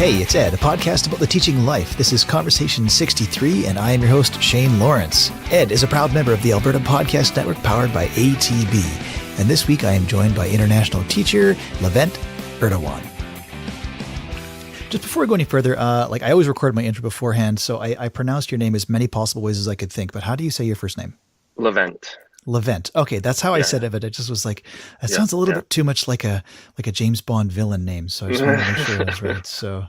Hey, it's Ed, a podcast about the teaching life. This is Conversation 63, and I am your host, Shane Lawrence. Ed is a proud member of the Alberta Podcast Network powered by ATB. And this week I am joined by international teacher Levent Erdogan. Just before we go any further, I always record my intro beforehand, so I pronounced your name as many possible ways as I could think. But how do you say your first name? Levent. Levent. Okay, that's how I said it, but it just was like, it sounds a little bit too much like a James Bond villain name. So I just wanted to make sure it was right. So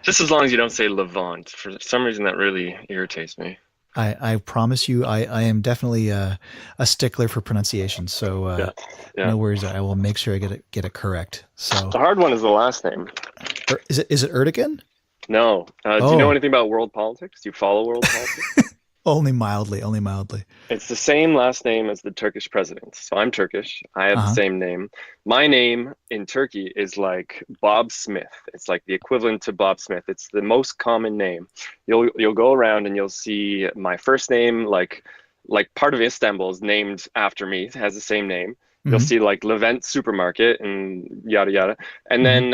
just as long as you don't say Levant. For some reason, that really irritates me. I promise you, I am definitely a stickler for pronunciation. So no worries. I will make sure I get it correct. So the hard one is the last name. Is it Erdogan? No. Do you know anything about world politics? Do you follow world politics? Only mildly. It's the same last name as the Turkish president. So I'm Turkish. I have the same name. My name in Turkey is like Bob Smith. It's like the equivalent to Bob Smith. It's the most common name. You'll go around and you'll see my first name, like part of Istanbul is named after me. It has the same name. You'll see like Levent Supermarket and yada yada. And then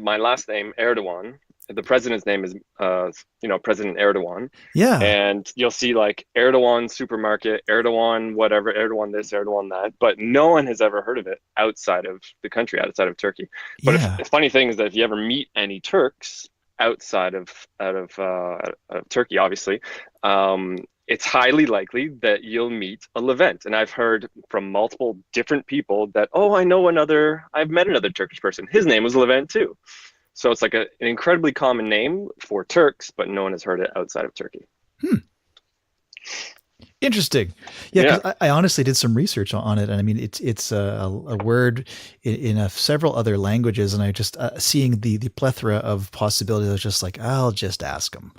my last name, Erdogan. The president's name is, President Erdogan. Yeah. And you'll see like Erdogan Supermarket, Erdogan whatever, Erdogan this, Erdogan that. But no one has ever heard of it outside of the country, outside of Turkey. But the funny thing is that if you ever meet any Turks outside of Turkey, obviously, it's highly likely that you'll meet a Levent. And I've heard from multiple different people that, I've met another Turkish person. His name was Levent too. So it's like an incredibly common name for Turks, but no one has heard it outside of Turkey. Interesting. Yeah, 'cause I honestly did some research on it, and I mean it's a word in several other languages, and I just seeing the plethora of possibilities, I was just like, I'll just ask them.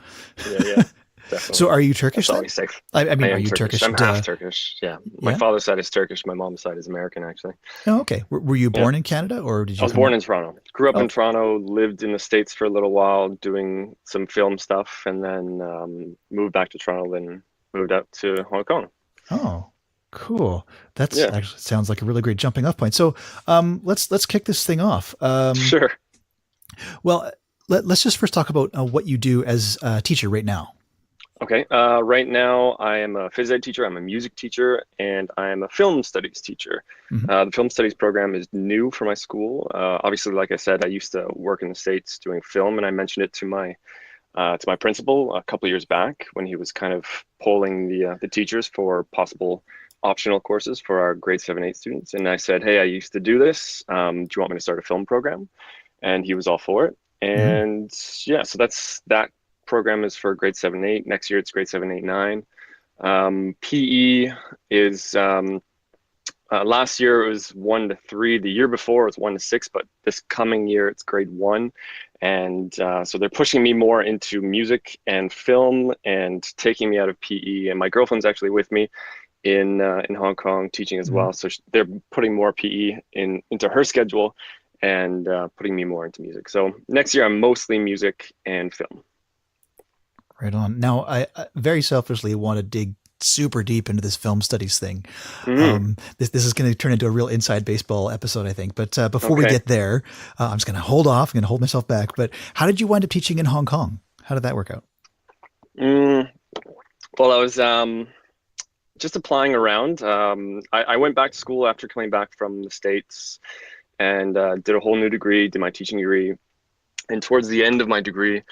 Yeah. Definitely. So are you Turkish? That's always safe. I mean, are you Turkish? I'm half Turkish. Yeah. My father's side is Turkish. My mom's side is American, actually. Oh, okay. Were you born in Canada, or did you? I was born in Toronto. Grew up in Toronto, lived in the States for a little while doing some film stuff, and then moved back to Toronto, then moved out to Hong Kong. Oh, cool. That's actually sounds like a really great jumping off point. So let's kick this thing off. Sure. Well, let's just first talk about what you do as a teacher right now. Okay. Right now, I am a phys ed teacher. I'm a music teacher, and I am a film studies teacher. The film studies program is new for my school. Obviously, like I said, I used to work in the States doing film, and I mentioned it to my principal a couple of years back when he was kind of polling the teachers for possible optional courses for our grade 7-8 students. And I said, hey, I used to do this. Do you want me to start a film program? And he was all for it. And so that program is for grade 7-8. Next year it's grade 7-8-9. PE is last year it was 1 to 3. The year before it was 1 to 6, but this coming year it's grade 1. And so they're pushing me more into music and film and taking me out of PE. And my girlfriend's actually with me in Hong Kong teaching as well. So they're putting more PE into her schedule and putting me more into music. So next year I'm mostly music and film. Right on. Now, I very selfishly want to dig super deep into this film studies thing. This is going to turn into a real inside baseball episode, I think. But before we get there, I'm just going to hold off. I'm going to hold myself back. But how did you wind up teaching in Hong Kong? How did that work out? Well, I was just applying around. I went back to school after coming back from the States and did a whole new degree, did my teaching degree. And towards the end of my degree,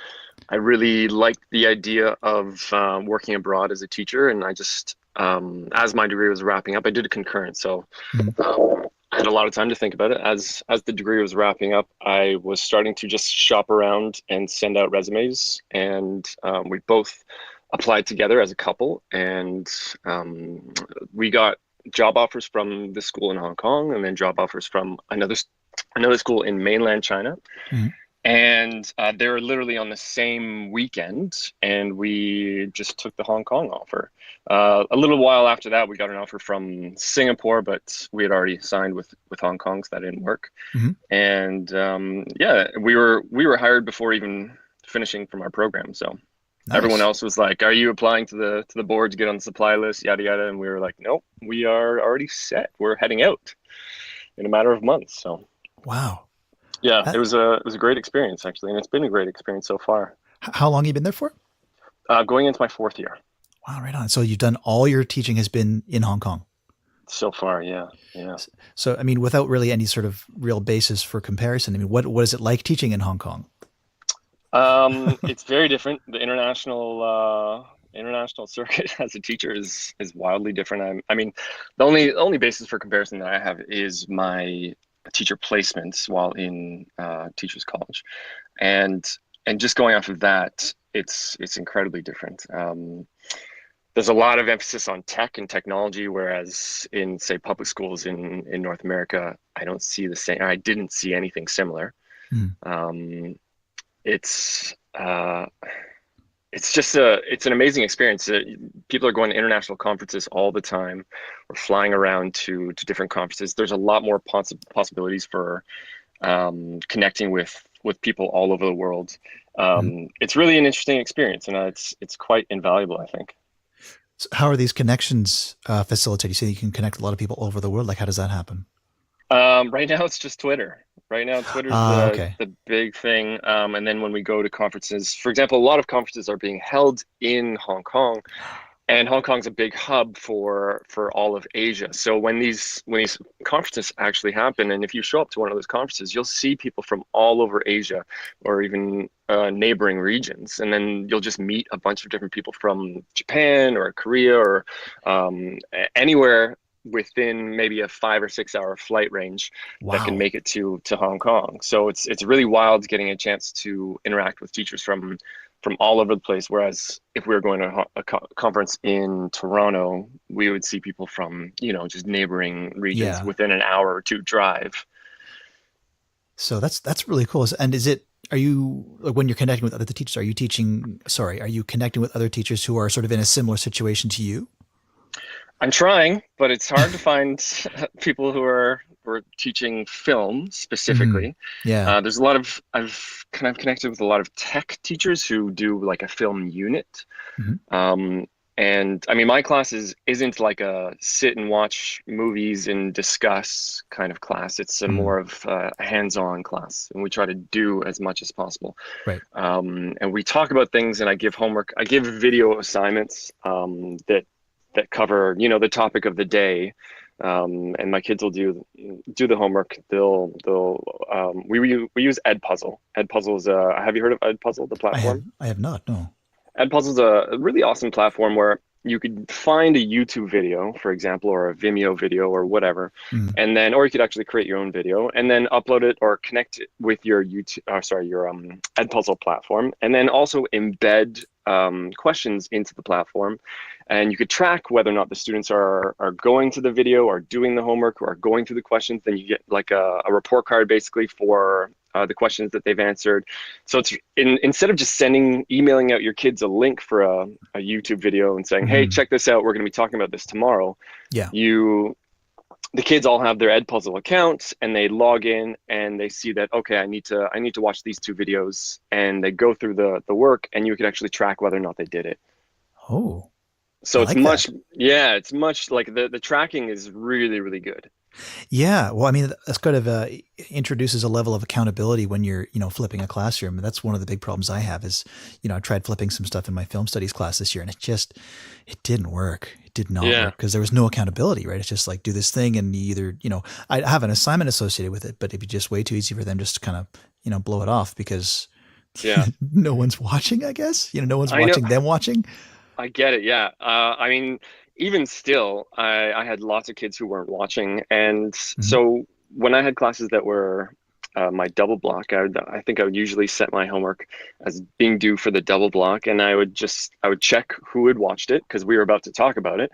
I really liked the idea of working abroad as a teacher. And I just, as my degree was wrapping up, I did a concurrent. So I had a lot of time to think about it. As the degree was wrapping up, I was starting to just shop around and send out resumes. And we both applied together as a couple. And we got job offers from the school in Hong Kong and then job offers from another school in mainland China. And they were literally on the same weekend, and we just took the Hong Kong offer. A little while after that, we got an offer from Singapore, but we had already signed with Hong Kong, so that didn't work. And we were hired before even finishing from our program. So everyone else was like, "Are you applying to the board to get on the supply list?" Yada yada, and we were like, "Nope, we are already set. We're heading out in a matter of months." So wow. Yeah, Uh, it was a great experience actually, and it's been a great experience so far. how long have you been there for? Going into my fourth year Wow, right on. So you've done all your teaching has been in Hong Kong. so far. Yeah, yeah. So, I mean, without really any sort of real basis for comparison, I mean, what is it like teaching in Hong Kong? It's very different. The international circuit as a teacher is wildly different. I mean, the only basis for comparison that I have is my teacher placements while in teachers college, and just going off of that, it's incredibly different. There's a lot of emphasis on tech and technology, whereas in, say, public schools in North America, I don't see the same. I didn't see anything similar. Hmm. Um, it's it's just it's an amazing experience. People are going to international conferences all the time. We're flying around to different conferences. There's a lot more possibilities for connecting with people all over the world. Hmm. It's really an interesting experience, and it's quite invaluable, I think. So how are these connections facilitated? You say you can connect a lot of people all over the world. Like, how does that happen? Right now, it's just Twitter. Right now, Twitter's Ah, okay. the big thing. And then when we go to conferences, for example, a lot of conferences are being held in Hong Kong, and Hong Kong's a big hub for all of Asia. So when these conferences actually happen, and if you show up to one of those conferences, you'll see people from all over Asia or even neighboring regions, and then you'll just meet a bunch of different people from Japan or Korea or anywhere within maybe a 5 or 6 hour flight range that can Wow. make it to Hong Kong. So it's really wild getting a chance to interact with teachers from all over the place. Whereas if we were going to a conference in Toronto, we would see people from, just neighboring regions Yeah. within an hour or two drive. So that's really cool. And is it, are you, like, when you're connecting with other teachers, are you teaching, sorry, are you connecting with other teachers who are sort of in a similar situation to you? I'm trying, but it's hard to find people who are teaching film Hmm. specifically. Yeah. There's a lot of I've kind of connected with a lot of tech teachers who do like a film unit. Hmm. Um, and I mean, my class isn't like a sit and watch movies and discuss kind of class. It's a Hmm. more of a hands-on class, and we try to do as much as possible. Right. And we talk about things, and I give homework. I give video assignments that cover, the topic of the day. And my kids will do the homework. We use Edpuzzle. Edpuzzle is have you heard of Edpuzzle, the platform? I have not, no. Edpuzzle is a really awesome platform where you could find a YouTube video, for example, or a Vimeo video or whatever, Hmm. and then, or you could actually create your own video and then upload it or connect it with your YouTube, sorry, your Edpuzzle platform, and then also embed questions into the platform, and you could track whether or not the students are going to the video or doing the homework or going through the questions. Then you get like a report card basically for the questions that they've answered. So it's instead of just emailing out your kids a link for a YouTube video and saying, "Hey, Hmm. check this out. We're going to be talking about this tomorrow." Yeah. You The kids all have their Edpuzzle accounts, and they log in and they see that, okay, I need to watch these two videos, and they go through the work, and you can actually track whether or not they did it. Oh, I So it's like that. much, yeah, it's much like the tracking is really, really good. Yeah, well, I mean, that's kind of introduces a level of accountability when you're, flipping a classroom. And that's one of the big problems I have is, I tried flipping some stuff in my film studies class this year, and it didn't work. It did not Yeah, work because there was no accountability, right? It's just like do this thing, and you either, I have an assignment associated with it, but it'd be just way too easy for them just to kind of, blow it off because yeah. no one's watching. I guess, no one's I know. watching them watching. I get it. Yeah. I mean, even still, I had lots of kids who weren't watching. And Hmm. so when I had classes that were my double block, I think I would usually set my homework as being due for the double block. And I would check who had watched it because we were about to talk about it.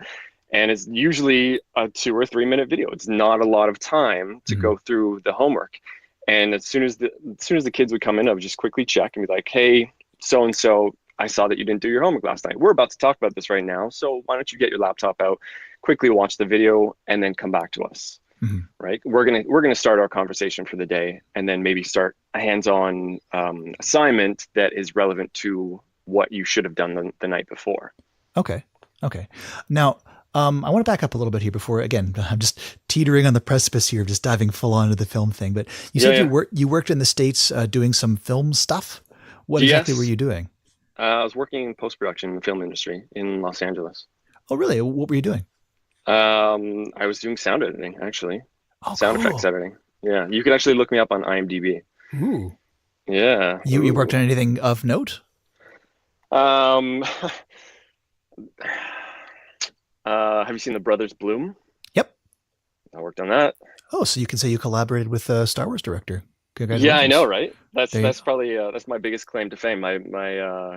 And it's usually a 2 or 3 minute video. It's not a lot of time to Hmm. go through the homework. And as soon as the kids would come in, I would just quickly check and be like, "Hey, so and so, I saw that you didn't do your homework last night. We're about to talk about this right now. So why don't you get your laptop out, quickly watch the video, and then come back to us, Hmm. right? We're gonna start our conversation for the day, and then maybe start a hands-on assignment that is relevant to what you should have done the night before." Okay. Okay. Now, I want to back up a little bit here before, again, I'm just teetering on the precipice here of just diving full on into the film thing. But you Yeah, said yeah. you worked in the States doing some film stuff. What exactly were Yes. you doing? I was working in post-production in the film industry in Los Angeles. Oh, really? What were you doing? I was doing sound editing, actually, Oh, sound effects cool. editing. Yeah, you could actually look me up on IMDb. Ooh. Yeah. You worked Ooh. on anything of note? Um, have you seen The Brothers Bloom? Yep. I worked on that. Oh, so you can say you collaborated with a Star Wars director. Yeah, I know, Congratulations. right? That's There you, that's probably that's my biggest claim to fame. My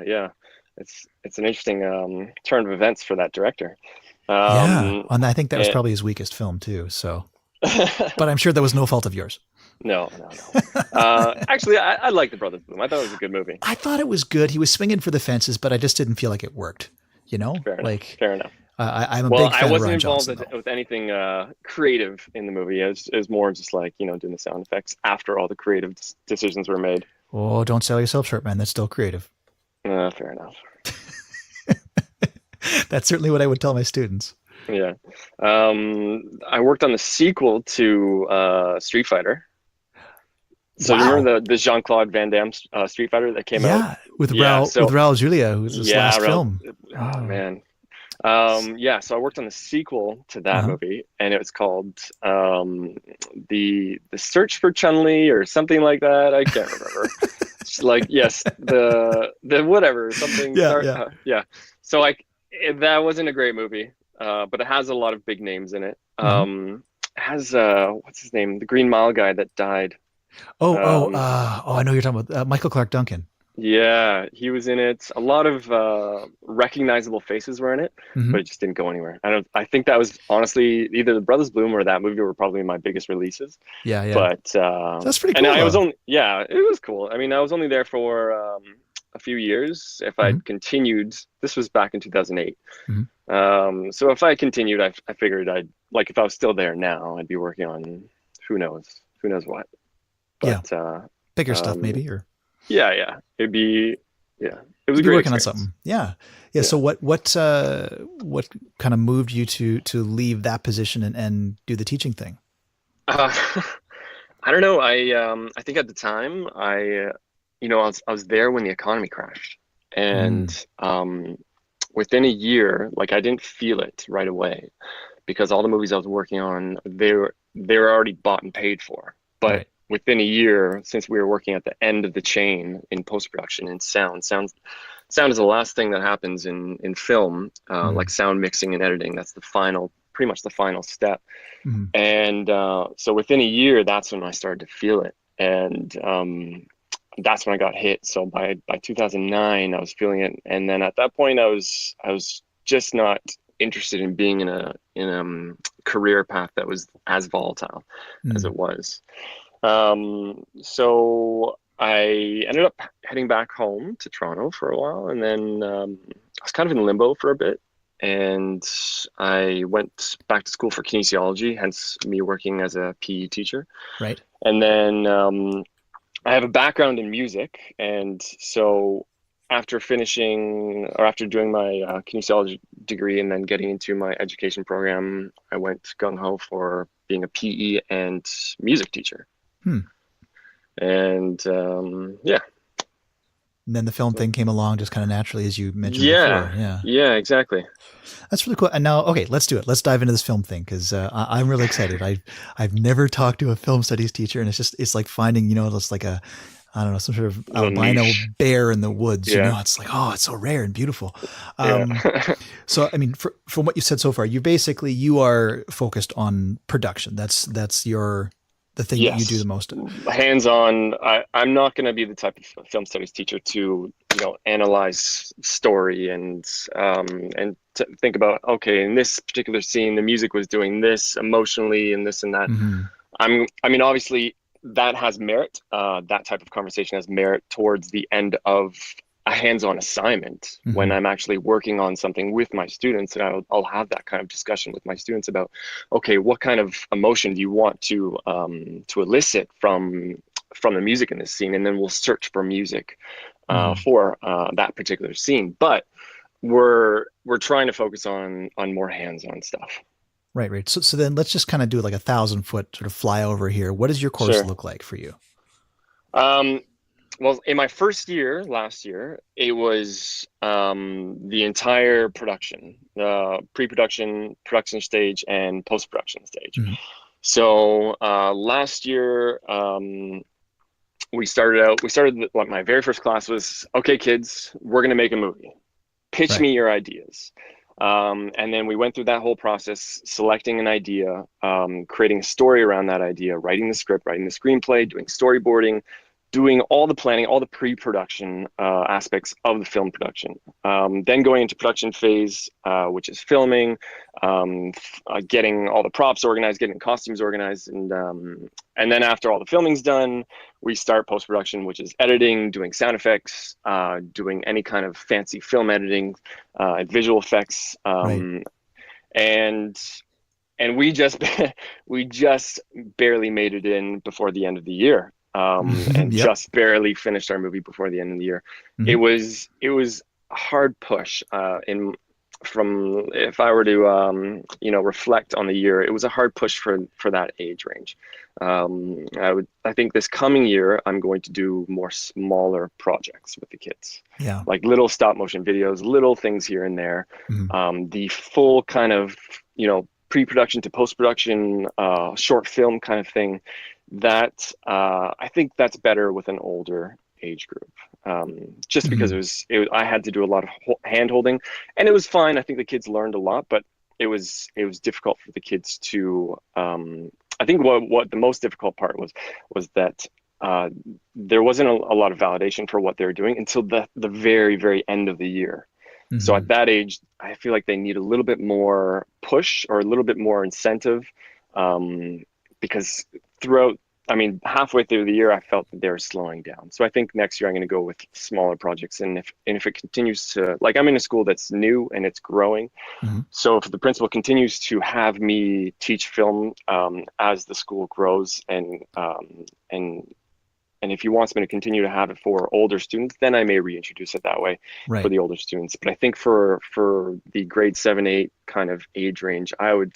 yeah, it's an interesting turn of events for that director. yeah. Um, And I think that was and, probably his weakest film too. So, but I'm sure that was no fault of yours. no, no, no. Actually, I like The Brothers Bloom. I thought it was a good movie. I thought it was good. He was swinging for the fences, but I just didn't feel like it worked. You know, Fair enough. like Fair enough. I'm a Well, big I fan of wasn't Ryan involved Johnson, though. with anything creative in the movie. It was more just like, doing the sound effects after all the creative decisions were made. Oh, don't sell yourself short, man. That's still creative. Fair enough. That's certainly what I would tell my students. Yeah. I worked on the sequel to Street Fighter. So you Wow. remember the Jean-Claude Van Damme Street Fighter that came out? Yeah, Yeah. With So Raul Julia, who's his yeah, last film. oh Oh. man. Yeah. So I worked on the sequel to that Uh-huh. movie, and it was called the Search for Chun-Li or something like that. I can't remember. It's like yes, the whatever something Yeah, start. yeah. Yeah. So that wasn't a great movie, but it has a lot of big names in it. Hmm. It has what's his name? The Green Mile guy that died. Um, I know you're talking about Michael Clark Duncan. Yeah, he was in it. A lot of recognizable faces were in it, but Hmm. it just didn't go anywhere. I think that was honestly either the Brothers Bloom or that movie were probably my biggest releases. Yeah, yeah. But So that's pretty and cool, I was though. only yeah, it was cool. I mean, I was only there for a few years. If Hmm. I'd continued, this was back in 2008. Hmm. So if I continued, I figured I'd like if I was still there now, I'd be working on who knows what. Yeah, But bigger stuff um, maybe, or yeah, yeah. Yeah. It was you'd a be great working on experience. something. Yeah, yeah. Yeah. So what kind of moved you to leave that position and do the teaching thing? Uh, I don't know. I think at the time I was there when the economy crashed, Mm, and within a year, like I didn't feel it right away because all the movies I was working on they were already bought and paid for. But right. within a year, since we were working at the end of the chain in post production and sound is the last thing that happens in film, like Mm, sound mixing and editing. That's pretty much the final step. mm, And so within a year, that's when I started to feel it, and that's when I got hit. So by 2009, I was feeling it, and then at that point, I was just not interested in being in a career path that was as volatile as mm. it was. So I ended up heading back home to Toronto for a while, and then I was kind of in limbo for a bit. And I went back to school for kinesiology, hence me working as a PE teacher. Right. And then I have a background in music, and so after doing my kinesiology degree and then getting into my education program, I went gung ho for being a PE and music teacher. Hmm. And yeah, And then the film so thing came along just kind of naturally, as you mentioned before. yeah, Yeah, yeah, exactly. that's really cool. And now, okay, let's do it. Let's dive into this film thing because I'm really excited. I've never talked to a film studies teacher, and it's like finding it's like a I don't know, some sort of Little albino niche. bear in the woods. Yeah, It's like, oh, it's so rare and beautiful. yeah. Um, so, I mean, from what you said so far, you are focused on production. That's the thing that you do the Yes, most. hands-on. I'm not going to be the type of film studies teacher to, analyze story and think about, okay, in this particular scene, the music was doing this emotionally and this and that. Hmm. I mean, obviously that has merit. That type of conversation has merit towards the end of a hands-on assignment when Hmm. I'm actually working on something with my students, and I'll have that kind of discussion with my students about, okay, what kind of emotion do you want to elicit from the music in this scene, and then we'll search for music Hmm. for that particular scene. But we're trying to focus on more hands-on stuff. Right, right. So then let's just kind of do like 1,000 foot sort of flyover here. What does your course Sure. look like for you? Um, well, in my first year, last year, it was the entire production, pre-production, production stage, and post-production stage. Mhm. So last year, what my very first class was, okay, kids, we're going to make a movie. Pitch Right. me your ideas. And then we went through that whole process, selecting an idea, creating a story around that idea, writing the script, writing the screenplay, doing storyboarding, doing all the planning, all the pre-production aspects of the film production. Then going into production phase, which is filming, getting all the props organized, getting costumes organized, and then after all the filming's done, we start post-production, which is editing, doing sound effects, doing any kind of fancy film editing, visual effects, Right. and we just we just barely made it in before the end of the year, and Yep. just barely finished our movie before the end of the year. Hmm. It was a hard push in from if I were to reflect on the year, it was a hard push for that age range. I think this coming year I'm going to do more smaller projects with the kids, Yeah. like little stop motion videos, little things here and there. Hmm. The full kind of pre-production to post-production short film kind of thing, that I think that's better with an older age group, just because Hmm. I had to do a lot of hand holding, and it was fine. I think the kids learned a lot, but it was difficult for the kids to. I think what the most difficult part was that uh, there wasn't a lot of validation for what they were doing until the very very end of the year. So Hmm. at that age, I feel like they need a little bit more push or a little bit more incentive, um, because throughout, I mean, halfway through the year, I felt that they were slowing down. So I think next year I'm going to go with smaller projects, and if it continues to, like, I'm in a school that's new and it's growing. Hmm. So if the principal continues to have me teach film as the school grows, and and if he wants me to continue to have it for older students, then I may reintroduce it that way for Right. the older students. But I think for the grade 7, 8 kind of age range, I would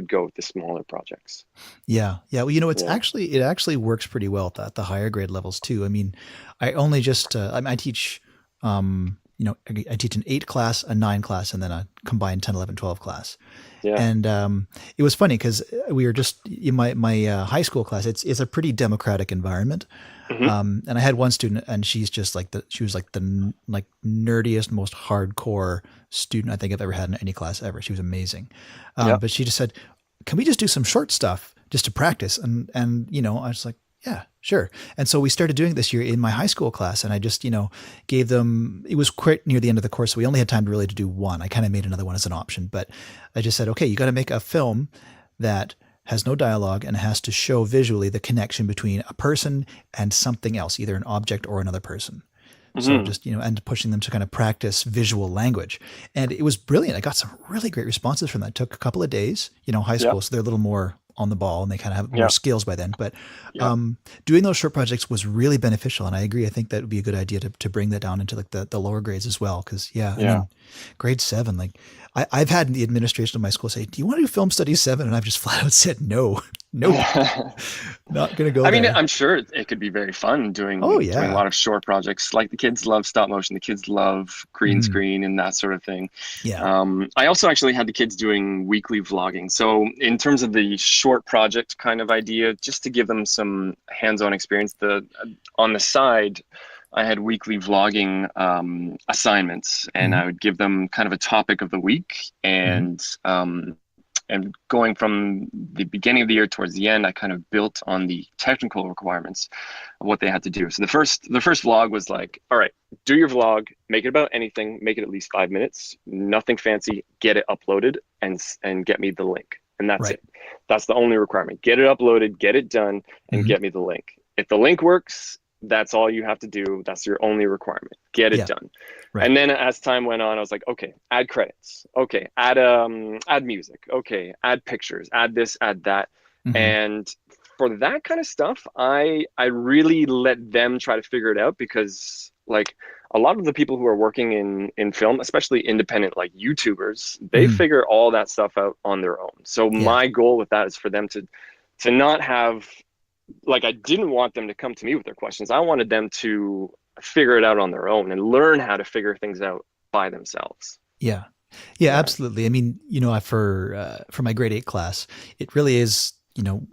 go with the smaller projects. Yeah. Yeah. Well, Yeah. it actually works pretty well at the higher grade levels too. I mean, I only just, I teach, I teach an 8 class, a 9 class, and then a combined 10, 11, 12 class. Yeah. And it was funny because we were just in my high school class. It's a pretty democratic environment. Hmm. And I had one student, and she was like like nerdiest, most hardcore student I think I've ever had in any class ever. She was amazing. Yeah. But she just said, "Can we just do some short stuff just to practice?" And I was like, "Yeah, sure." And so we started doing it this year in my high school class, and I just gave them. It was quite near the end of the course, so we only had time to do one. I kind of made another one as an option, but I just said, "Okay, you got to make a film that has no dialogue and has to show visually the connection between a person and something else, either an object or another person." So Hmm. just, and pushing them to kind of practice visual language. And it was brilliant. I got some really great responses from that. It took a couple of days, high Yeah. school, so they're a little more on the ball and they kind of have more Yeah. skills by then. But Yeah. doing those short projects was really beneficial. And I agree. I think that would be a good idea to bring that down into like the lower grades as well. Cause yeah, I Yeah. mean, grade 7, like I've had the administration of my school say, "Do you want to do film studies 7?" And I've just flat out said, no, nope, not going to go I mean, there. I'm sure it could be very fun Oh doing a yeah. lot of short projects. Like the kids love stop motion, the kids love green Hmm. screen and that sort of thing. Yeah. I also actually had the kids doing weekly vlogging. So in terms of the short project kind of idea, just to give them some hands-on experience, the on the side, I had weekly vlogging assignments, and Hmm. I would give them kind of a topic of the week, Hmm. and going from the beginning of the year towards the end, I kind of built on the technical requirements of what they had to do. So the first vlog was like, all right, do your vlog, make it about anything, make it at least 5 minutes, nothing fancy, get it uploaded, and get me the link. And that's Right. it. That's the only requirement. Get it uploaded, get it done, and Hmm. get me the link. If the link works, that's all you have to do. That's your only requirement. Get it Yeah. done. Right. And then as time went on, I was like, okay, add credits. Okay, add music. Okay, add pictures. Add this, add that. Hmm. And for that kind of stuff, I really let them try to figure it out, because like a lot of the people who are working in film, especially independent like YouTubers, they Mhm. figure all that stuff out on their own. So Yeah. my goal with that is for them to not have, like, I didn't want them to come to me with their questions. I wanted them to figure it out on their own and learn how to figure things out by themselves. Yeah. Yeah, Yeah. absolutely. I mean, for my grade 8 class, it really is,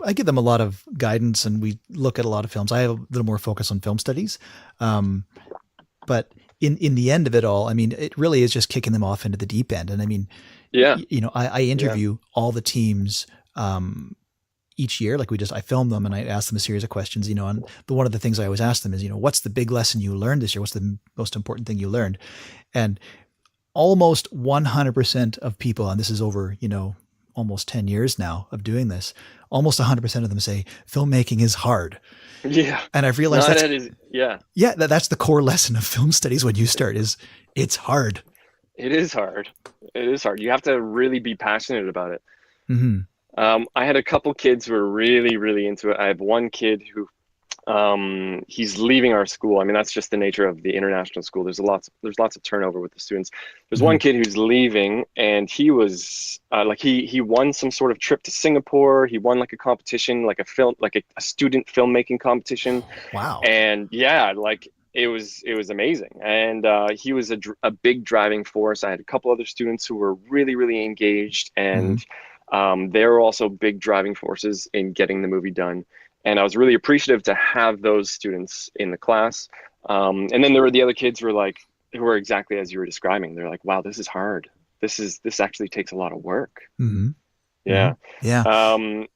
I give them a lot of guidance and we look at a lot of films. I have a little more focus on film studies. Um, but in the end of it all, I mean, it really is just kicking them off into the deep end. And I mean, Yeah. I Yeah. interview all the teams each year. Like I film them and I ask them a series of questions, and one of the things I always ask them is, what's the big lesson you learned this year? What's the most important thing you learned? And almost 100% of people, and this is over, almost 10 years now of doing this, almost 100% of them say filmmaking is hard. Yeah. And I've realized No, that is, yeah. that's the core lesson of film studies when you start is it's hard. It is hard. It is hard. You have to really be passionate about it. Mm-hmm. I had a couple kids who were really, really into it. I have one kid who he's leaving our school. I mean, that's just the nature of the international school. There's lots of turnover with the students. There's Mm-hmm. one kid who's leaving, and he was like he won some sort of trip to Singapore. He won like a competition, like a film, like a student filmmaking competition, Wow. and yeah, like it was amazing. And he was a big driving force. I had a couple other students who were really, really engaged, Mm-hmm. and they were also big driving forces in getting the movie done. And I was really appreciative to have those students in the class. And then there were the other kids who were exactly as you were describing. They're like, wow, this is hard. This actually takes a lot of work. Mm-hmm. Mm-hmm. Yeah. Yeah.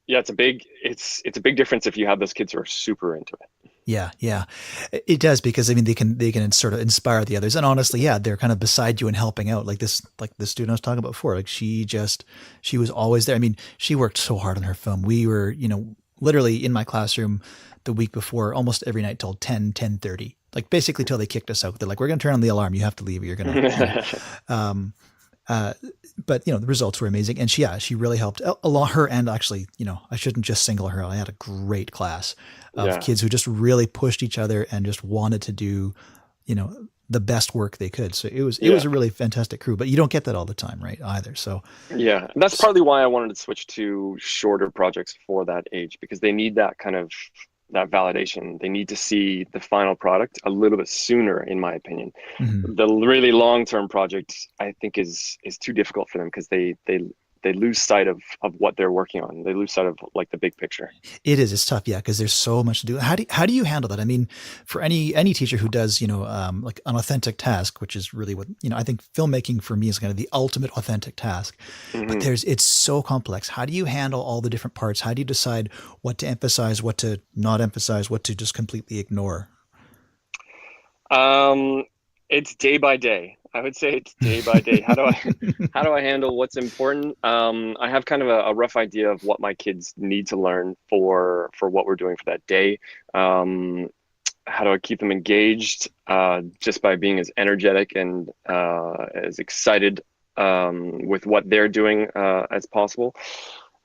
Yeah, it's a big difference if you have those kids who are super into it. Yeah, yeah, it does because I mean they can sort of inspire the others, and honestly, yeah, they're kind of beside you and helping out. Like the student I was talking about before, like she was always there. I mean, she worked so hard on her film. We were, literally in my classroom the week before, almost every night till 10:30, like basically till they kicked us out. They're like, we're going to turn on the alarm. You have to leave. You're going to, um, uh, but the results were amazing, and she really helped a lot. Her and actually, I shouldn't just single her out. I had a great class of Yeah. kids who just really pushed each other and just wanted to do, the best work they could. So it was Yeah. a really fantastic crew. But you don't get that all the time, right? Either. So Yeah, and that's partly why I wanted to switch to shorter projects for that age, because they need that kind of that validation. They need to see the final product a little bit sooner, in my opinion. mhm. The really long-term project, I think, is too difficult for them because they lose sight of what they're working on. They lose sight of like the big picture. It's tough, yeah, because there's so much to do. How do you handle that? I mean, for any teacher who does, like an authentic task, which is really what I think filmmaking for me is kind of the ultimate authentic task. But Hmm. it's so complex. How do you handle all the different parts? How do you decide what to emphasize, what to not emphasize, what to just completely ignore? Um, it's day by day. I would say it's day by day. How do I handle what's important? I have kind of a rough idea of what my kids need to learn for what we're doing for that day. Um, how do I keep them engaged? Just by being as energetic and as excited with what they're doing as possible.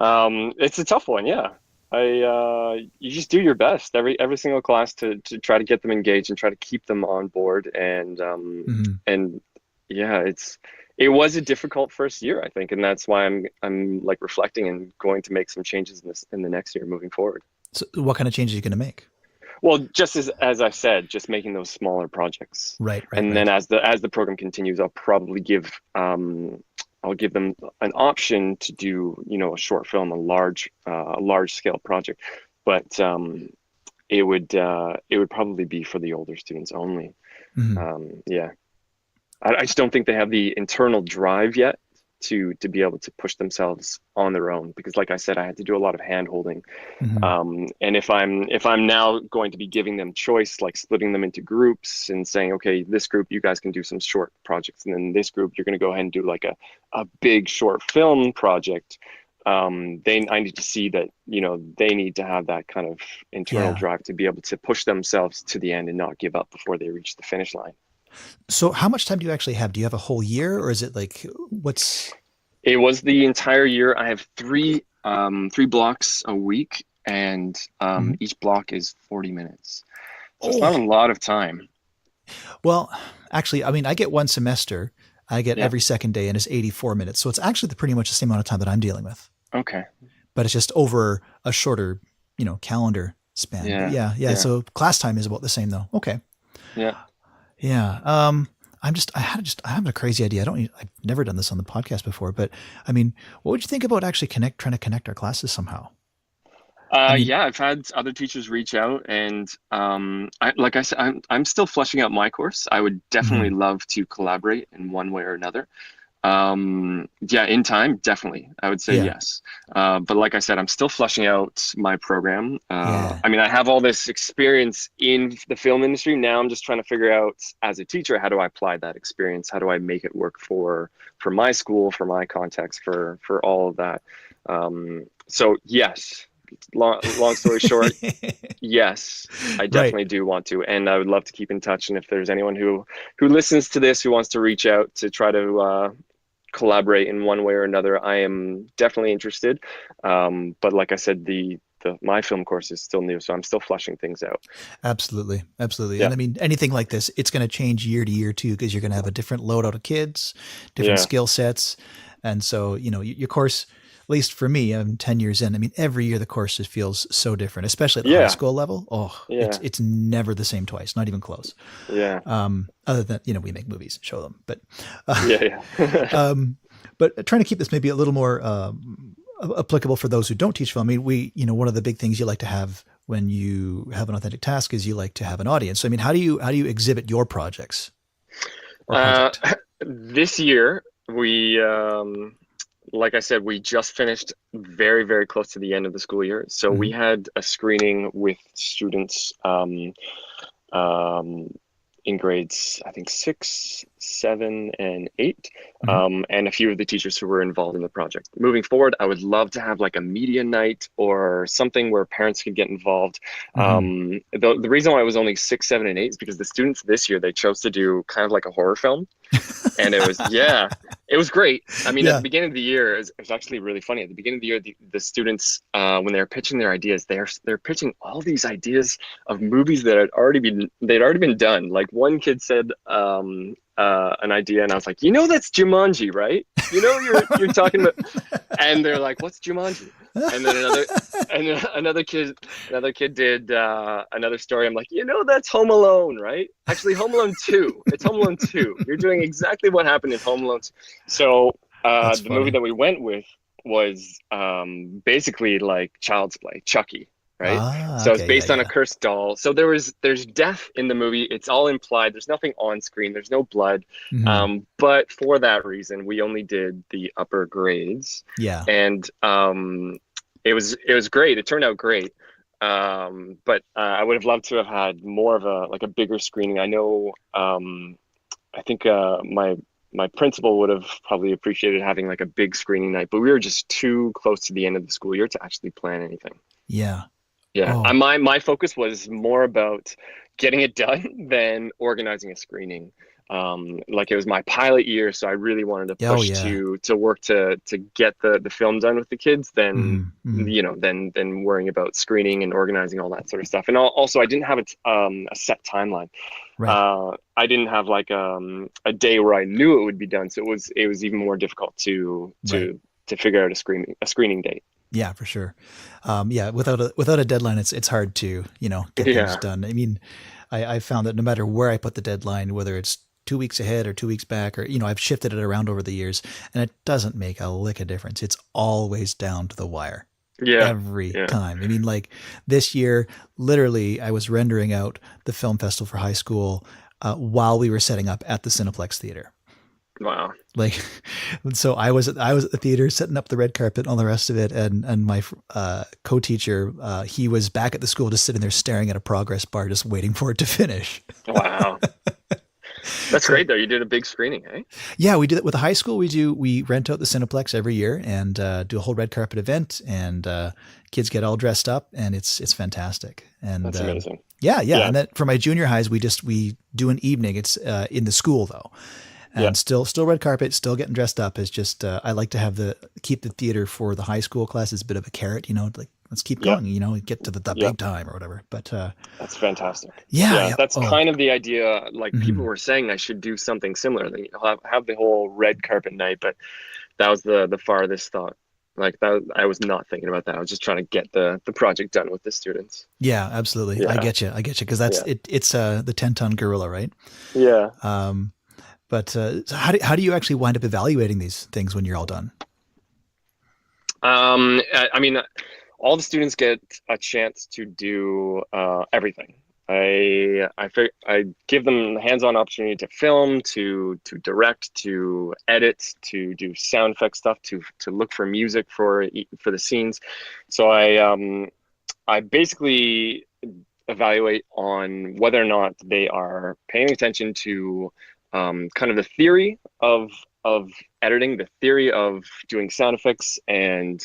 It's a tough one, yeah. You just do your best every single class to try to get them engaged and try to keep them on board. Mhm. And yeah, it was a difficult first year, I think, and that's why I'm like reflecting and going to make some changes in the next year moving forward. So what kind of changes are you going to make? Well, just as I said, just making those smaller projects, Right, right, and then right. as the program continues, I'll give them an option to do a short film, a large scale project, but it would probably be for the older students only. Mhm. Yeah, I just don't think they have the internal drive yet to be able to push themselves on their own, because like I said, I had to do a lot of hand holding. Mhm. And if I'm now going to be giving them choice, like splitting them into groups and saying, okay, this group, you guys can do some short projects, and then this group, you're going to go ahead and do like a big short film project. I need to see that, they need to have that kind of internal Yeah. drive to be able to push themselves to the end and not give up before they reach the finish line. So how much time do you actually have? Do you have a whole year, or is it like what's? It was the entire year. I have three blocks a week, and Mhm. each block is 40 minutes. So it's not a Oh, lot of time. Well, actually, I mean, I get one semester. I get Yeah. every second day and it's 84 minutes. So it's actually pretty much the same amount of time that I'm dealing with, Okay. but it's just over a shorter, calendar span. But Yeah. yeah, yeah. Yeah. So class time is about the same though. Okay. Yeah. Yeah. I have a crazy idea. I've never done this on the podcast before, but I mean, what would you think about actually trying to connect our classes somehow? I mean, Yeah, I've had other teachers reach out, and like I said, I'm still fleshing out my course. I would definitely mhm. love to collaborate in one way or another. Yeah, in time, definitely, I would say Yeah. yes. But like I said, I'm still fleshing out my program. Yeah. I mean, I have all this experience in the film industry. Now I'm just trying to figure out, as a teacher, how do I apply that experience? How do I make it work for my school, for my context, for all of that? So yes. Long story short, yes, I Right. definitely do want to, and I would love to keep in touch. And if there's anyone who listens to this who wants to reach out to try to collaborate in one way or another, I am definitely interested. But like I said, the my film course is still new, so I'm still fleshing things out. Absolutely. Absolutely. Yeah, And I mean, anything like this, it's going to change year to year too, because you're going to have a different loadout of kids, different yeah, skill sets. And so, your course, at least for me, I'm 10 years in. I mean, every year the course just feels so different, especially at the high yeah, school level. Oh, it's, yeah, it's never the same twice, not even close. yeah, Other than, we make movies and show them, yeah, yeah. um, but trying to keep this maybe a little more, applicable for those who don't teach film. I mean, one of the big things you like to have when you have an authentic task is you like to have an audience. So, I mean, how do you exhibit your projects or Uh, project? this year we like I said, we just finished very, very close to the end of the school year. So we Mhm. had a screening with students um, in grades, I think 6, 7, and 8, Mhm. and a few of the teachers who were involved in the project. Moving forward, I would love to have like a media night or something where parents could get involved. Mhm. The reason why it was only 6, 7, and 8 is because the students this year, they chose to do kind of like a horror film. And it was, yeah, it was great. I mean, at the Yeah. beginning of the year, it was actually really funny. At the beginning of the year, the students, when they're pitching their ideas, they're pitching all these ideas of movies that they'd already been done. Like one kid said an idea, and I was like, that's Jumanji, right? You're talking about, and they're like, what's Jumanji? And then another kid did another story. I'm like, that's Home Alone, right? Actually, Home Alone 2. It's Home Alone 2. You're doing exactly what happened in Home Alone 2. So That's the movie funny. that we went with was basically like Child's Play, Chucky, right? Ah, So it's okay. Yeah. based on a Yeah. cursed doll. So there's death in the movie. It's all implied. There's nothing on screen. There's no blood. Mhm. But for that reason, we only did the upper grades, Yeah. and it was great. It turned out great. But I would have loved to have had more of a bigger screening. I know. I think my principal would have probably appreciated having like a big screening night, but we were just too close to the end of the school year to actually plan anything. Yeah. Yeah, Oh. my focus was more about getting it done than organizing a screening. Like it was my pilot year, so I really wanted to Oh push yeah. to work to get the film done with the kids than Mhm. Mhm. than worrying about screening and organizing all that sort of stuff. And also, I didn't have a set timeline. Right. I didn't have like a day where I knew it would be done, so it was even more difficult to Right. figure out a screening date. Yeah, for sure. Yeah, without a deadline, it's hard to get things Yeah, done. I mean, I found that no matter where I put the deadline, whether it's 2 weeks ahead or 2 weeks back, or I've shifted it around over the years, and it doesn't make a lick of difference. It's always down to the wire yeah, every yeah. time. I mean, like this year, literally, I was rendering out the film festival for high school while we were setting up at the Cineplex Theater. Wow. Like, so I was at the theater setting up the red carpet and all the rest of it, and my co-teacher, he was back at the school just sitting there staring at a progress bar, just waiting for it to finish. Wow. That's So great though. You did a big screening, eh? yeah, we do that with the high school. We rent out the Cineplex every year and do a whole red carpet event, and kids get all dressed up, and it's fantastic. And That's amazing. yeah, yeah. Yeah, And then for my junior highs, we do an evening. It's in the school though, yeah, and still red carpet, still getting dressed up. Is just I like to keep the theater for the high school class as a bit of a carrot, like let's keep Yeah. going, you know, get to the big time or whatever. But That's fantastic. yeah. That's kind of the idea. Like people Mhm. were saying I should do something similar. Like, have the whole red carpet night, but that was the farthest thought. Like that, I was not thinking about that. I was just trying to get the project done with the students. Yeah, absolutely. I Yeah, get you. Because that's yeah, it's the 10-ton gorilla, right? yeah. Um, but so how do you actually wind up evaluating these things when you're all done? I mean, all the students get a chance to do everything. I give them the hands-on opportunity to film, to direct, to edit, to do sound effect stuff, to look for music for the scenes. So I basically evaluate on whether or not they are paying attention to kind of the theory of editing, the theory of doing sound effects, and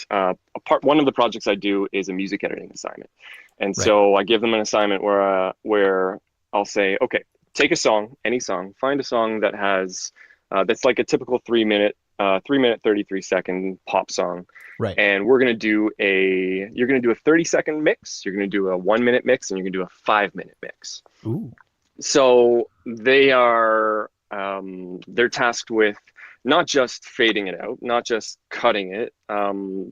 one of the projects I do is a music editing assignment. And Right. so I give them an assignment where I'll say, okay, take a song, any song, find a song that has that's like a typical 3 minute 33-second pop song. Right. And you're gonna do a 30-second mix, you're gonna do a 1 minute mix, and you're gonna do a 5 minute mix. Ooh. So they're tasked with not just fading it out, not just cutting it,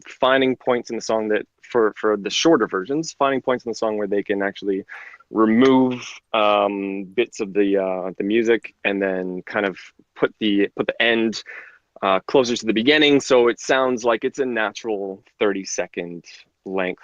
finding points in the song that for the shorter versions, finding points in the song where they can actually remove bits of the music, and then kind of put the end closer to the beginning, so it sounds like it's a natural 30-second length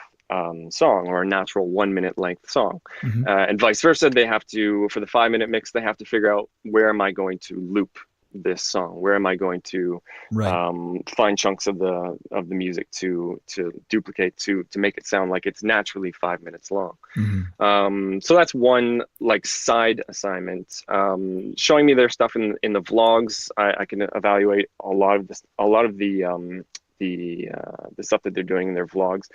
song, or a natural 1 minute length song. Mm-hmm. And vice versa. They have to, for the 5 minute mix, they have to figure out, where am I going to loop this song? Where am I going to find chunks of the music to duplicate, to make it sound like it's naturally 5 minutes long? Mm-hmm. So that's one like side assignment. Showing me their stuff in the vlogs, I can evaluate a lot of the stuff that they're doing in their vlogs,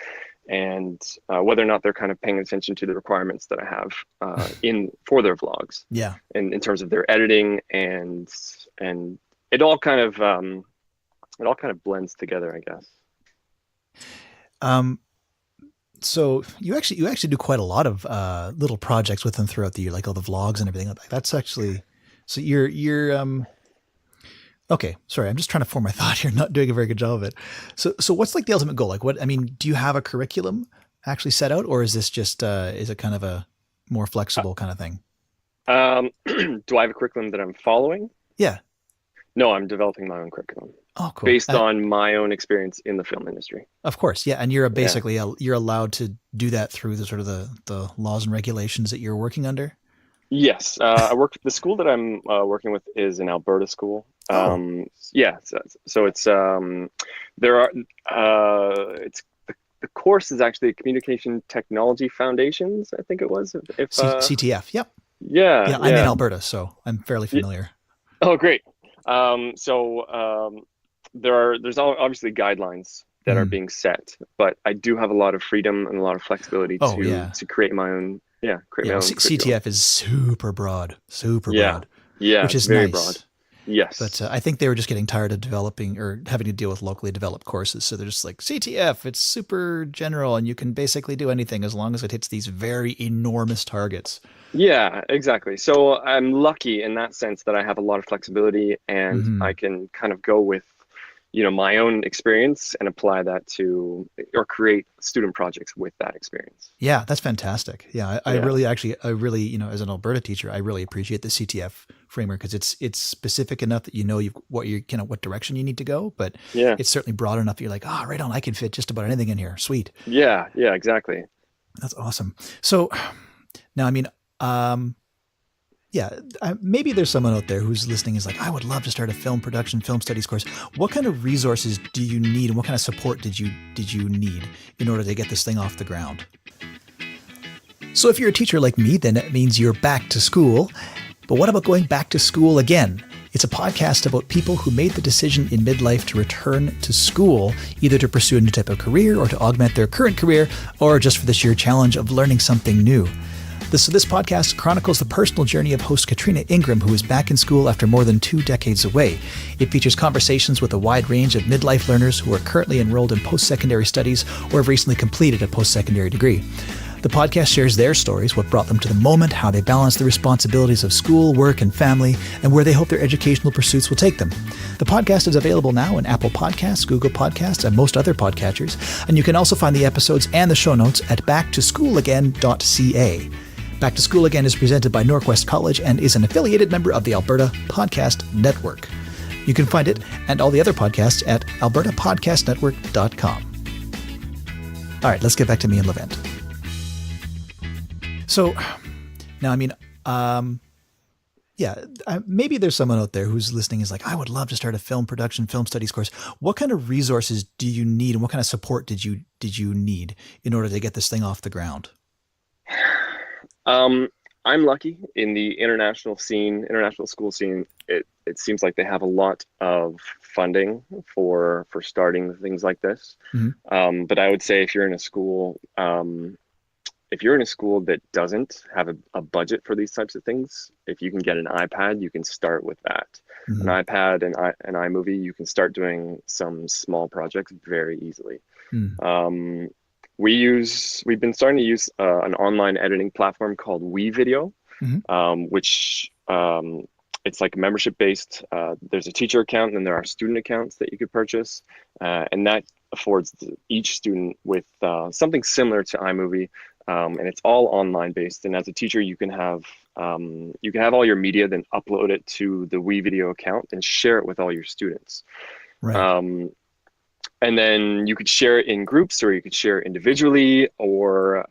and whether or not they're kind of paying attention to the requirements that I have for their vlogs. Yeah. And in terms of their editing, and it all kind of blends together, I guess. So you actually do quite a lot of little projects with them throughout the year, like all the vlogs and everything like that. That's actually, so you're okay, sorry, I'm just trying to form my thought here. Not doing a very good job of it. So what's like the ultimate goal? Like do you have a curriculum actually set out, or is this just, is it kind of a more flexible kind of thing? Do I have a curriculum that I'm following? Yeah. No, I'm developing my own curriculum. Oh, cool. Based on my own experience in the film industry. Of course. Yeah. And you're basically, you're allowed to do that through the sort of the laws and regulations that you're working under. Yes. The school that I'm working with is an Alberta school. Yeah. So it's, the course is actually Communication Technology Foundations, I think it was. CTF. Yep. Yeah. Yeah. I'm in Alberta, so I'm fairly familiar. Oh, great. There's obviously guidelines that are being set, but I do have a lot of freedom and a lot of flexibility to create my own. Yeah, create my own. CTF is super broad, yeah, which is very nice. Broad. Yes, but I think they were just getting tired of developing or having to deal with locally developed courses, so they're just like, CTF, it's super general, and you can basically do anything as long as it hits these very enormous targets. Yeah, exactly. So I'm lucky in that sense that I have a lot of flexibility, and I can kind of go with, my own experience and apply that to, or create student projects with that experience. Yeah, that's fantastic. Yeah, I really, as an Alberta teacher, I really appreciate the CTF framework, because it's specific enough that what direction you need to go, but it's certainly broad enough that you're like, right on, I can fit just about anything in here. Sweet. Yeah, exactly. That's awesome. So now, I mean, maybe there's someone out there who's listening is like, I would love to start a film production, film studies course. What kind of resources do you need, and what kind of support did you need in order to get this thing off the ground? So if you're a teacher like me, then it means you're back to school. But what about going back to school again? It's a podcast about people who made the decision in midlife to return to school, either to pursue a new type of career or to augment their current career, or just for the sheer challenge of learning something new. This podcast chronicles the personal journey of host Katrina Ingram, who is back in school after more than 2 decades away. It features conversations with a wide range of midlife learners who are currently enrolled in post-secondary studies or have recently completed a post-secondary degree. The podcast shares their stories, what brought them to the moment, how they balance the responsibilities of school, work, and family, and where they hope their educational pursuits will take them. The podcast is available now in Apple Podcasts, Google Podcasts, and most other podcatchers, and you can also find the episodes and the show notes at backtoschoolagain.ca. Back to School Again is presented by Norquest College and is an affiliated member of the Alberta Podcast Network. You can find it and all the other podcasts at albertapodcastnetwork.com. All right, let's get back to me and Levent. So now, maybe there's someone out there who's listening is like, I would love to start a film production, film studies course. What kind of resources do you need, and what kind of support did you need in order to get this thing off the ground? I'm lucky in the international school scene. It seems like they have a lot of funding for starting things like this. Mm-hmm. But I would say if you're in a school that doesn't have a budget for these types of things, if you can get an iPad, you can start with that. Mm-hmm. An iPad and an iMovie, you can start doing some small projects very easily. Mm-hmm. We've been starting to use an online editing platform called WeVideo, mm-hmm. Which it's like membership based. There's a teacher account and then there are student accounts that you could purchase, and that affords each student with something similar to iMovie, and it's all online based. And as a teacher, you can have all your media, then upload it to the WeVideo account and share it with all your students. Right. And then you could share it in groups, or you could share it individually, or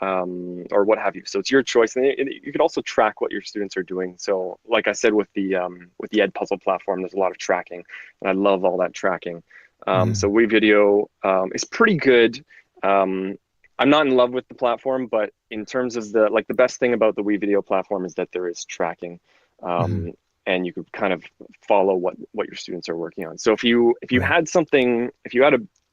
what have you. So it's your choice, and you could also track what your students are doing. So, like I said, with the Edpuzzle platform, there's a lot of tracking, and I love all that tracking. So WeVideo is pretty good. I'm not in love with the platform, but in terms of the best thing about the WeVideo platform is that there is tracking. And you could kind of follow what your students are working on. So if you had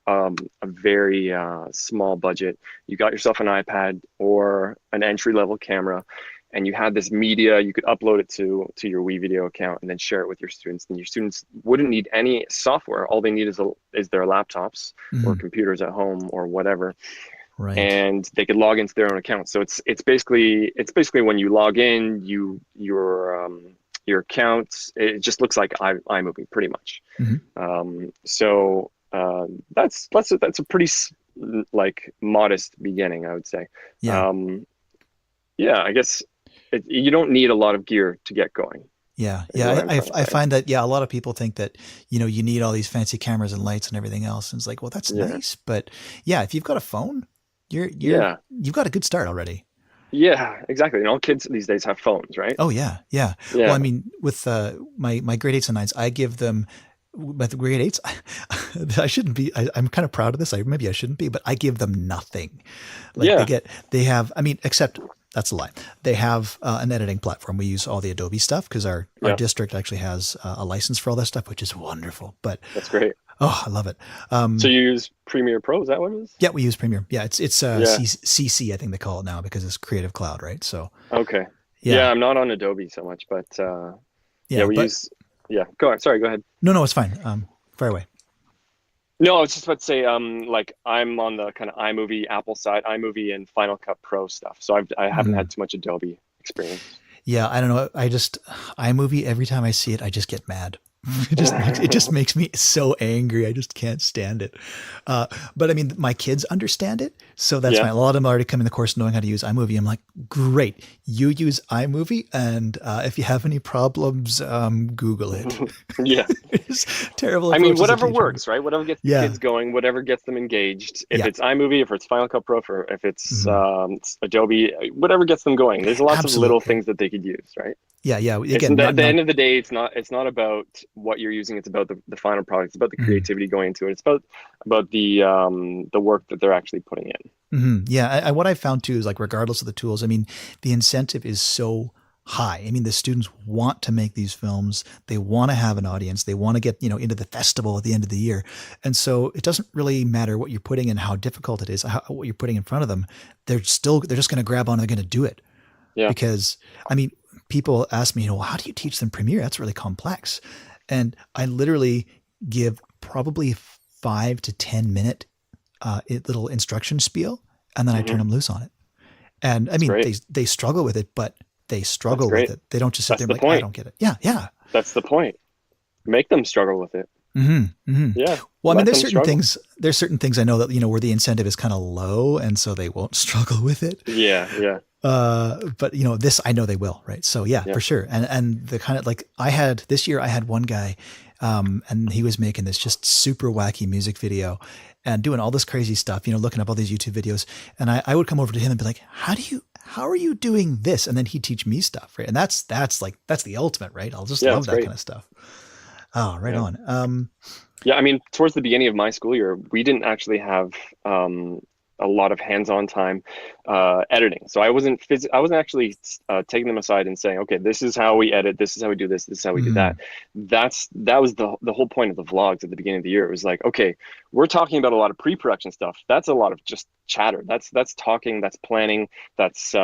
a very small budget, you got yourself an iPad or an entry-level camera, and you had this media, you could upload it to your WeVideo account and then share it with your students. And your students wouldn't need any software. All they need is their laptops or computers at home or whatever. Right. And they could log into their own account. So it's basically when you log in, your account, it just looks like iMovie pretty much. Mm-hmm. So that's a pretty modest beginning, I would say. Yeah. I guess you don't need a lot of gear to get going. Yeah. I find that, a lot of people think that, you need all these fancy cameras and lights and everything else. And it's like, well, that's nice. But if you've got a phone, you've got a good start already. Yeah, exactly. And all kids these days have phones, right? Oh, yeah. Well, I mean, with my grade 8s and 9s, I give them, with the grade 8s, I shouldn't be, I'm kind of proud of this. Maybe I shouldn't be, but I give them nothing. Except, that's a lie. They have an editing platform. We use all the Adobe stuff because our district actually has a license for all that stuff, which is wonderful. But that's great. Oh, I love it. So you use Premiere Pro? Is that what it is? Yeah, we use Premiere. Yeah, it's CC, I think they call it now, because it's Creative Cloud, right? So okay. Yeah, I'm not on Adobe so much, but use. Yeah, go on. Sorry, go ahead. No, it's fine. Fire away. No, I was just about to say, I'm on the kind of iMovie Apple side, iMovie and Final Cut Pro stuff. So I haven't had too much Adobe experience. Yeah, I don't know. iMovie, every time I see it, I just get mad. It just makes me so angry. I just can't stand it. But I mean, my kids understand it. So that's fine. A lot of them already come in the course knowing how to use iMovie. I'm like, great. You use iMovie. And if you have any problems, Google it. Yeah. It's terrible. I mean, whatever works, right? Whatever gets the kids going, whatever gets them engaged. If it's iMovie, if it's Final Cut Pro, if it's Adobe, whatever gets them going. There's lots of little things that they could use, right? Yeah. Again, at the end of the day, it's not about what you're using. It's about the final product. It's about the creativity going into it. It's about the work that they're actually putting in. Mm-hmm. Yeah. What I found too is, like, regardless of the tools, I mean, the incentive is so high. I mean, the students want to make these films. They want to have an audience. They want to get, into the festival at the end of the year. And so it doesn't really matter what you're putting and how difficult it is, what you're putting in front of them. They're just going to grab on and they're going to do it. Yeah. because I mean, people ask me, well, how do you teach them Premiere? That's really complex. And I literally give probably 5 to 10 minute little instruction spiel, and then I turn Hmm. them loose on it. And I That's mean, great. they struggle with it, but they That's struggle with great. it. They don't just sit That's there and the be like, I point. don't get it. Yeah, yeah. That's the point. Make them struggle with it. Yeah. Well, I mean, Let them struggle. there's certain things I know that, where the incentive is kind of low, and so they won't struggle with it. Yeah. Yeah. But this I know they will, right? So yeah, Yeah. for sure. And the kind of like this year, I had one guy, and he was making this just super wacky music video and doing all this crazy stuff, looking up all these YouTube videos. And I would come over to him and be like, how are you doing this? And then he'd teach me stuff, right? And that's the ultimate, right? I'll just Yeah. love It's that great. kind of stuff. Oh, right Yeah. on. Yeah, I mean, towards the beginning of my school year, we didn't actually have a lot of hands-on time editing. So I wasn't actually taking them aside and saying, okay, this is how we edit, this is how we do this, this is how we do that. Mm, That was the whole point of the vlogs at the beginning of the year. It was like, okay, we're talking about a lot of pre-production stuff. That's a lot of just chatter. That's talking, that's planning, that's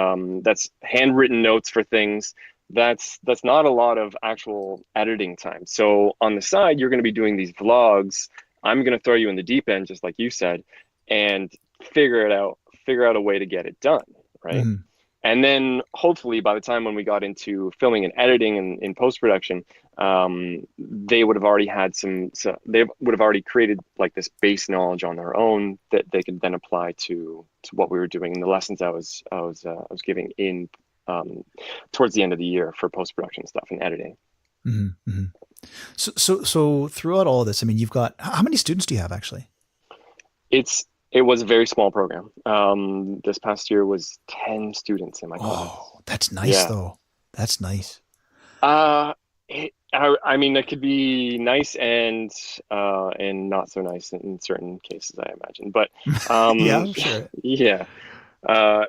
handwritten notes for things. That's not a lot of actual editing time. So on the side, you're going to be doing these vlogs. I'm going to throw you in the deep end, just like you said, and figure it out, figure out a way to get it done, right? mm, And then hopefully by the time when we got into filming and editing and in post-production, they would have already had so they would have already created like this base knowledge on their own that they could then apply to what we were doing and the lessons I was giving in towards the end of the year for post-production stuff and editing. mm, mm. So throughout all of this, I mean, you've got how many students do you have actually? It was a very small program. This past year was 10 students in my class. Oh, that's nice Yeah. though. That's nice. Uh, I mean, it could be nice and not so nice in certain cases, I imagine. But Yeah, um, I'm sure. yeah. Uh,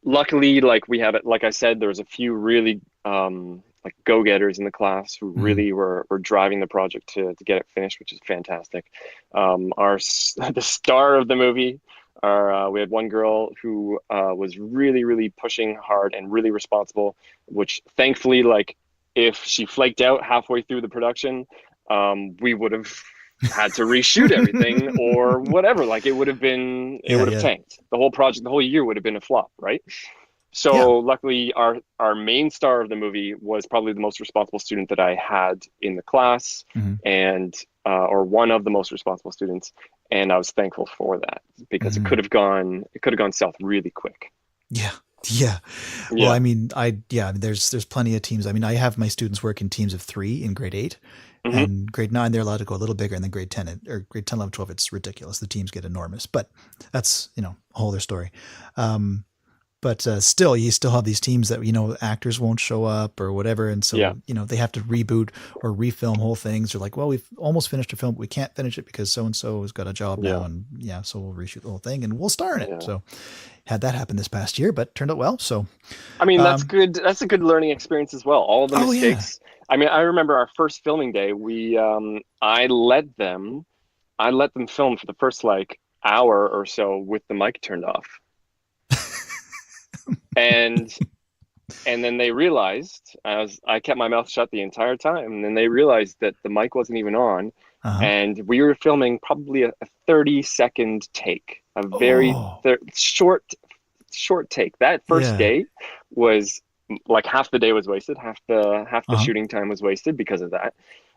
Luckily, like we have it, like I said, there was a few really like go-getters in the class who Mm, really were driving the project to get it finished, which is fantastic. The star of the movie, we had one girl who was really pushing hard and really responsible, which thankfully, like if she flaked out halfway through the production, we would have had to reshoot everything or whatever. Like it yeah, would have yeah, tanked. The whole project, the whole year would have been a flop, right? yeah. So luckily, our main star of the movie was probably the most responsible student that I had in the class, Mm, and or one of the most responsible students, and I was thankful for that because mm. it could have gone south really quick. Yeah. Yeah. Well, Yeah. I mean, there's plenty of teams. I mean, I have my students work in teams of 3 in grade 8, Hmm. and grade 9 they're allowed to go a little bigger, and then grade 10 or grade 10, 11, 12 it's ridiculous. The teams get enormous, but that's, a whole other story. Um, but still, you still have these teams that actors won't show up or whatever, and Yeah. so they have to reboot or refilm whole things. They're like, well, we've almost finished a film, but we can't finish it because so and so has got a job now, Yeah. and yeah, so we'll reshoot the whole thing and we'll star in it. Yeah. So had that happen this past year, but turned out well. So, I mean, that's um, good. That's a good learning experience as well. All of the oh yeah, mistakes. I mean, I remember our first filming day. I let them film for the first like hour or so with the mic turned off, and then they realized I kept my mouth shut the entire time, and then they realized that the mic wasn't even on, uh-huh. and we were filming probably a 30-second take, a very Oh short take. That first yeah, day was like half the day was wasted, half the uh-huh. shooting time was wasted because of that.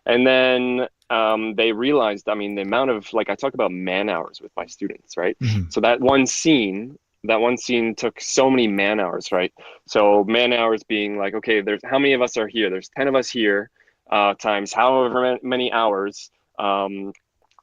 And then they realized, I mean, the amount of like I talk about man hours with my students, right? Hmm. So that one scene took so many man hours, right? So man hours being like, okay, there's how many of us are here? There's 10 of us here, times however many hours.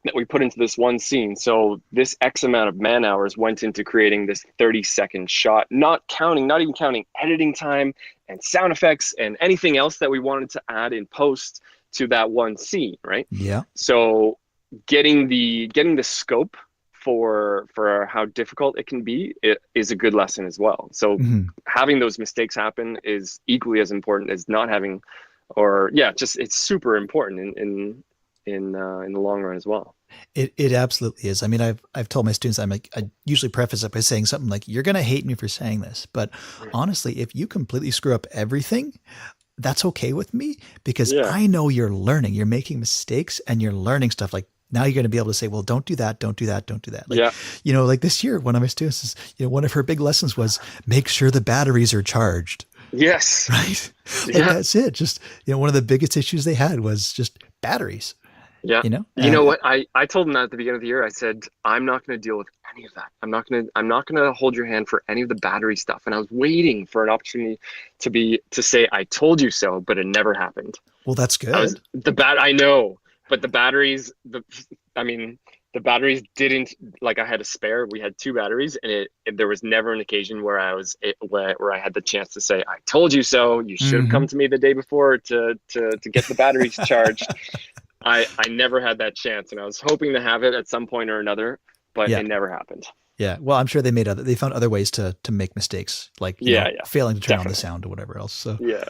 That we put into this one scene. So this X amount of man hours went into creating this 30-second shot, not even counting editing time and sound effects and anything else that we wanted to add in post to that one scene, right? Yeah. So getting the scope for how difficult it can be, it is a good lesson as well. So Hmm. having those mistakes happen is equally as important as not having, or yeah, just it's super important in the long run as well. It absolutely is. I mean, I've told my students, I'm like, I usually preface it by saying something like, you're going to hate me for saying this, but honestly, if you completely screw up everything, that's okay with me, because Yeah. I know you're learning, you're making mistakes and you're learning stuff. Like now you're going to be able to say, well, don't do that. Don't do that. Don't do that. Like, Yeah. like this year, one of my students is, one of her big lessons was make sure the batteries are charged. Yes. Right. Like Yeah. that's it. Just, one of the biggest issues they had was just batteries. Yeah. You know what? I told them that at the beginning of the year. I said, I'm not going to deal with any of that. I'm not going to hold your hand for any of the battery stuff. And I was waiting for an opportunity to say, I told you so, but it never happened. Well, that's good. I know, but the batteries, the batteries didn't, like, I had a spare. We had 2 batteries, and there was never an occasion where I had the chance to say, I told you so. You should have come to me the day before to get the batteries charged. I never had that chance, and I was hoping to have it at some point or another, but it never happened. Yeah. Well, I'm sure they found other ways to make mistakes, like failing to turn on the sound or whatever else. So yeah.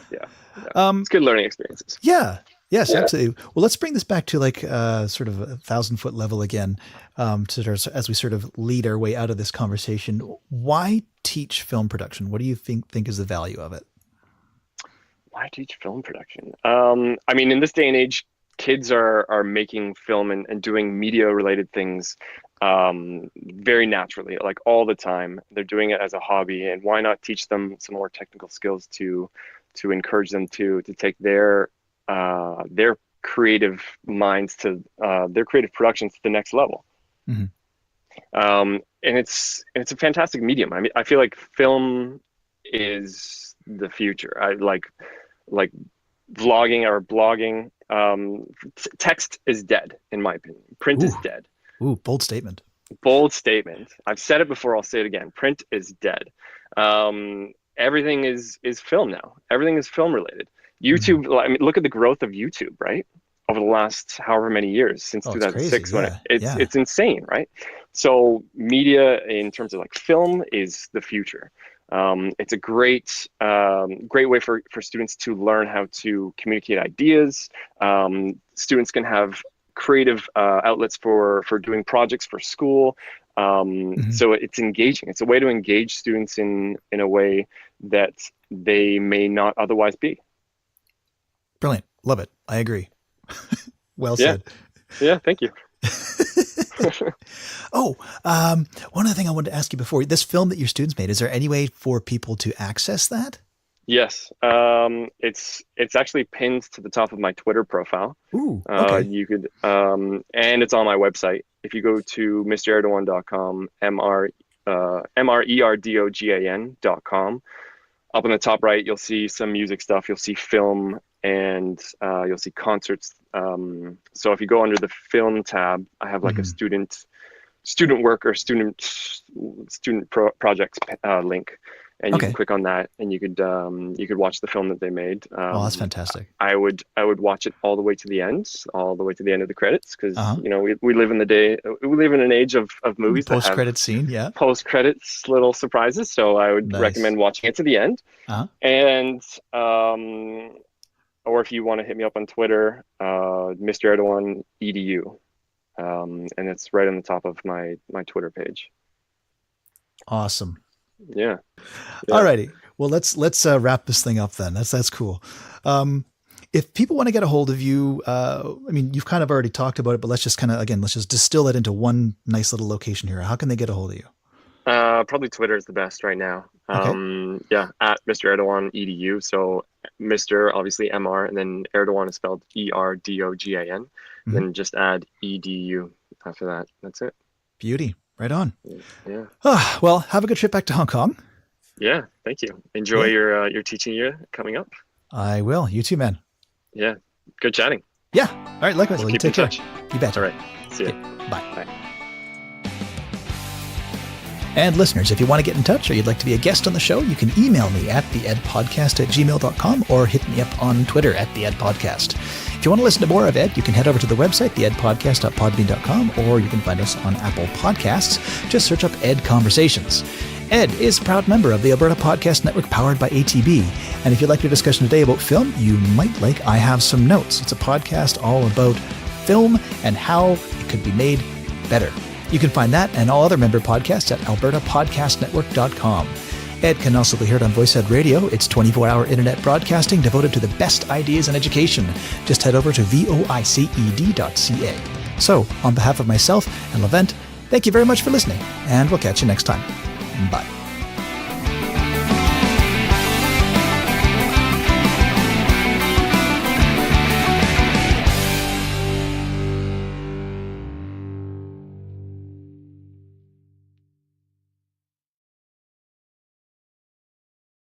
It's good learning experiences. Yeah. Yes, absolutely. Well, let's bring this back to like sort of 1,000-foot level again, as we sort of lead our way out of this conversation. Why teach film production? What do you think is the value of it? Why teach film production? I mean, in this day and age, kids are making film and doing media related things very naturally, like all the time. They're doing it as a hobby, and why not teach them some more technical skills to encourage them to take their creative minds to their creative productions to the next level. Mm-hmm. And it's a fantastic medium. I mean, I feel like film is the future. I like vlogging or blogging. Text is dead, in my opinion. Print is dead. Ooh, bold statement. Bold statement. I've said it before. I'll say it again. Print is dead. Everything is film now. Everything is film related. YouTube. I mean, look at the growth of YouTube, right? Over the last however many years, since 2006, when it's insane, right? So media in terms of like film is the future. It's a great way for students to learn how to communicate ideas. Students can have creative outlets for doing projects for school. So it's engaging. It's a way to engage students in a way that they may not otherwise be. Brilliant. Love it. I agree. Well said. Yeah, thank you. One other thing I wanted to ask you before, this film that your students made, is there any way for people to access that? Yes. It's actually pinned to the top of my Twitter profile. Ooh, okay. You could, and it's on my website. If you go to mrerdogan.com, MRERDOGAN.com, up in the top right, you'll see some music stuff. You'll see film, and you'll see concerts. So if you go under the film tab, I have like a student work or student projects link, and you can click on that, and you could watch the film that they made. Oh, that's fantastic. I would watch it all the way to the end of the credits, because we live in an age of movies post that credit scene, post credits little surprises. So I would recommend watching it to the end. And or if you want to hit me up on Twitter, Mr. Erdogan EDU, and it's right on the top of my Twitter page. Awesome. Yeah. Alrighty. Well, let's wrap this thing up then. That's cool. If people want to get a hold of you, I mean, you've kind of already talked about it, but let's just distill it into one nice little location here. How can they get a hold of you? Probably Twitter is the best right now. Okay. At Mr. Erdogan EDU. So Mr. obviously MR, and then Erdogan is spelled ERDOGAN. Then just add EDU after that. That's it. Beauty. Right on. Yeah. Well, have a good trip back to Hong Kong. Yeah. Thank you. Enjoy your teaching year coming up. I will. You too, man. Yeah. Good chatting. Yeah. All right. Likewise. We'll you keep take in care. touch. You bet. All right. See ya. Okay. Bye. And listeners, if you want to get in touch or you'd like to be a guest on the show, you can email me at theedpodcast@gmail.com or hit me up on Twitter at theedpodcast. If you want to listen to more of Ed, you can head over to the website, theedpodcast.podbean.com, or you can find us on Apple Podcasts. Just search up Ed Conversations. Ed is a proud member of the Alberta Podcast Network powered by ATB. And if you'd like a discussion today about film, you might like I Have Some Notes. It's a podcast all about film and how it could be made better. You can find that and all other member podcasts at albertapodcastnetwork.com. Ed can also be heard on VoiceEd Radio. It's 24-hour internet broadcasting devoted to the best ideas in education. Just head over to voiced.ca. So, on behalf of myself and Levent, thank you very much for listening, and we'll catch you next time. Bye.